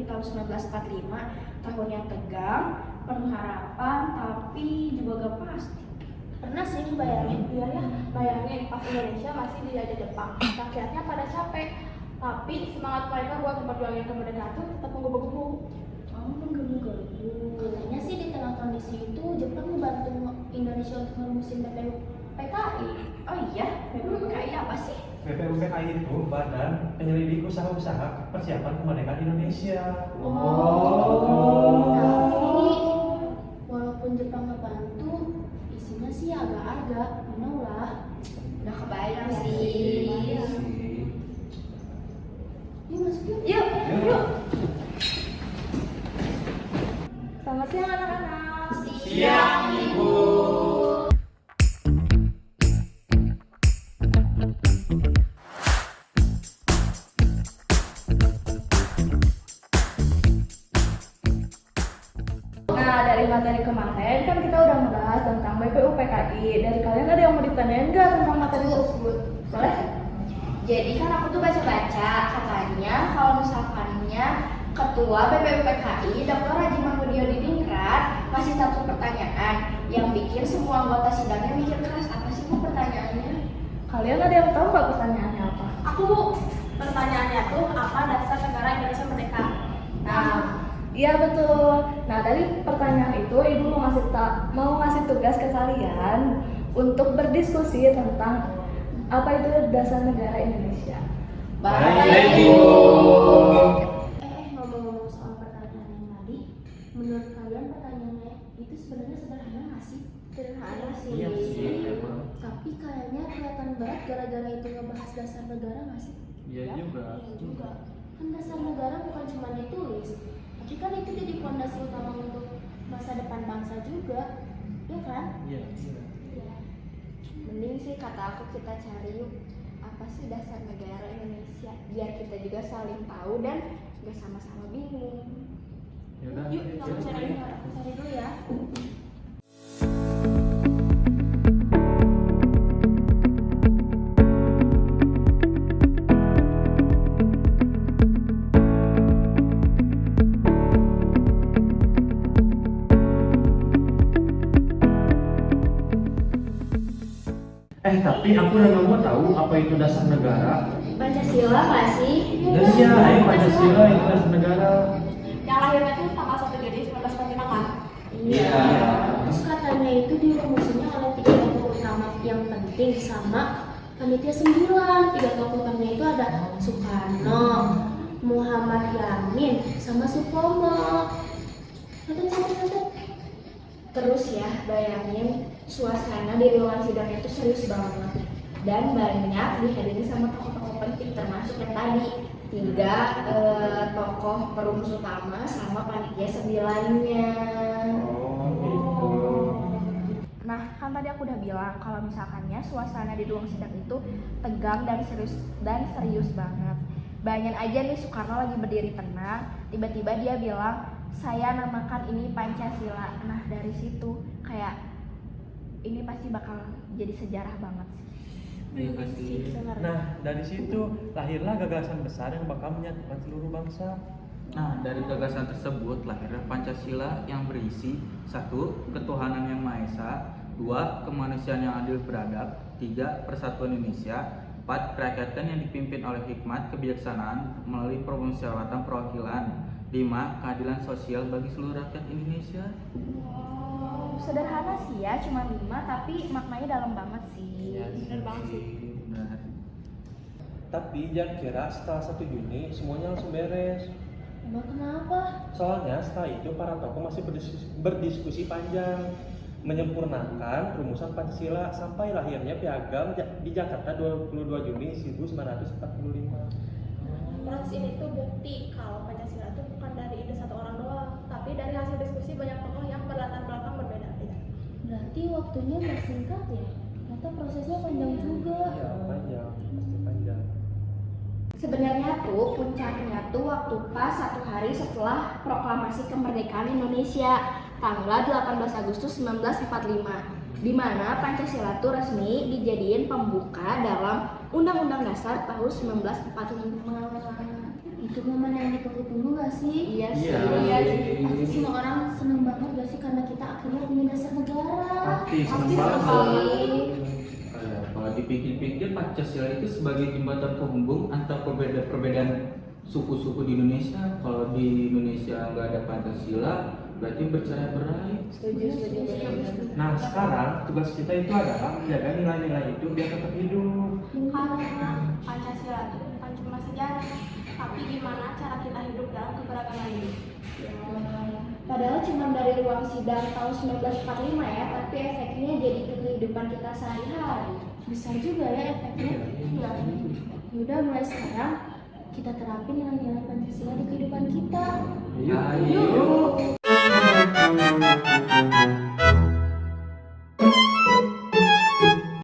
tahun 1945, tahun yang tegang, penuh harapan, tapi juga gak pasti. Pernah sih bayangin, ya bayangin pas Indonesia masih dijajah Jepang, rakyatnya pada capek, tapi semangat mereka buat memperjuangkan kemerdekaan itu tetap menggebu-gebu. Oh, menggebu-gebu. Katanya sih di tengah kondisi itu Jepang membantu Indonesia untuk merumuskan PKI. Oh iya, PPKI apa sih? PPUPKI itu Badan Penyelidik Usaha-Usaha Persiapan Kemerdekaan Indonesia. Tapi walaupun Jepang ngebantu, isinya sih agak-agak, lah. Udah kebayang Ya, sih. Yuk masuk yuk. Yuk. Selamat siang anak-anak. Siang, Ibu. Nah, dari materi kemarin kan kita udah membahas tentang BPUPKI. Dari kalian ada yang mau ditanyain nggak tentang materi tersebut? Boleh? Jadi kan aku tuh baca-baca, katanya kalau misalkannya Ketua BPUPKI Dr. Haji Mahmudio Diningrat masih satu pertanyaan yang bikin semua anggota sidangnya mikir keras. Apa sih Bu pertanyaannya? Kalian ada yang tahu nggak pertanyaannya apa? Aku Bu, pertanyaannya tuh apa dasar negara Indonesia merdeka? Nah, iya betul. Nah, dari pertanyaan itu Ibu mau ngasih tugas ke kalian untuk berdiskusi tentang apa itu dasar negara Indonesia. Baik, Ibu. Ngomong-ngomong soal pertanyaan yang tadi, menurut kalian pertanyaannya itu sebenarnya sederhana nggak sih? Sederhana sih. Iya sih, emang. Tapi kayaknya kelihatan berat gara-gara itu ngebahas dasar negara nggak sih? Iya juga. Iya juga. Kan dasar negara bukan cuma ditulis, tapi kan itu jadi fondasi utama untuk masa depan bangsa juga, ya kan? Iya. Iya. Mending sih kata aku kita cari yuk apa sih dasar negara Indonesia biar kita juga saling tahu dan gak sama-sama bingung. Yaudah. Yuk, kita cari dulu ya. Tapi aku udah mau tahu apa itu dasar negara. Pancasila nggak sih? Indonesia, Pancasila itu dasar negara. Yang lahirnya tuh tanggal 1 Juni 1945 kan? Iya. Terus katanya itu dirumusinya oleh 3 tokoh utama yang penting sama panitia 9. 3 tokoh utamanya itu ada Soekarno, Muhammad Yamin, sama Supomo. Catat. Terus ya bayangin suasana di ruangan sidang itu serius banget dan banyak dihadiri sama tokoh-tokoh penting termasuk yang tadi 3 tokoh perumus utama sama panitia 9-nya. Oh, gitu. Nah, kan tadi aku udah bilang kalau misalkannya suasana di ruang sidang itu tegang dan serius banget. Bayangin aja nih Soekarno lagi berdiri tenang, tiba-tiba dia bilang, "Saya namakan ini Pancasila." Nah, dari situ kayak ini pasti bakal jadi sejarah banget sih. Iya sih. Nah, dari situ lahirlah gagasan besar yang bakal menyatukan seluruh bangsa. Nah, dari gagasan tersebut lahirlah Pancasila yang berisi 1. Ketuhanan yang Maha Esa, 2. Kemanusiaan yang adil beradab, 3. Persatuan Indonesia, 4. Kerakyatan yang dipimpin oleh hikmat kebijaksanaan melalui permusyawaratan perwakilan, 5. Keadilan sosial bagi seluruh rakyat Indonesia. Sederhana sih ya, cuma 5 tapi maknanya dalam banget sih. Bener banget sih. Benar. Tapi jangan kira setelah 1 Juni semuanya langsung beres. Emang kenapa? Soalnya setelah itu para tokoh masih berdiskusi panjang menyempurnakan rumusan Pancasila sampai lahirnya Piagam di Jakarta 22 Juni 1945. Proses ini tuh bukti kalau Pancasila itu bukan dari ide satu orang doang, tapi dari hasil diskusi banyak tokoh yang berlatar belakang berbeda-beda. Berarti waktunya nggak singkat ya? Ternyata prosesnya panjang juga. Iya, panjang, pasti panjang. Sebenarnya tuh puncaknya tuh waktu pas 1 hari setelah proklamasi kemerdekaan Indonesia tanggal 18 Agustus 1945, di mana Pancasila tuh resmi dijadiin pembuka dalam Undang-Undang Dasar tahun 1945. Itu momen yang ditunggu-tunggu gak sih? Iya sih. Iya sih. Pasti semua orang seneng banget gak sih karena kita akhirnya punya dasar negara. Pasti seneng Pasti seneng banget. Kalau dipikir-pikir Pancasila itu sebagai jembatan penghubung antara perbedaan suku-suku di Indonesia. Kalau di Indonesia nggak ada Pancasila, berarti bercerai-berai. Setuju. Nah sekarang tugas kita itu adalah menjaga nilai-nilai itu biar tetap hidup. Karena Pancasila itu bukan cuma sejarah, tapi gimana cara kita hidup dalam keberagaman ini. Padahal cuma dari ruang sidang tahun 1945 ya, tapi efeknya jadi ke kehidupan kita sehari-hari. Besar juga ya efeknya. Iya. Yaudah mulai sekarang kita terapin nilai-nilai Pancasila di kehidupan kita. Ayo.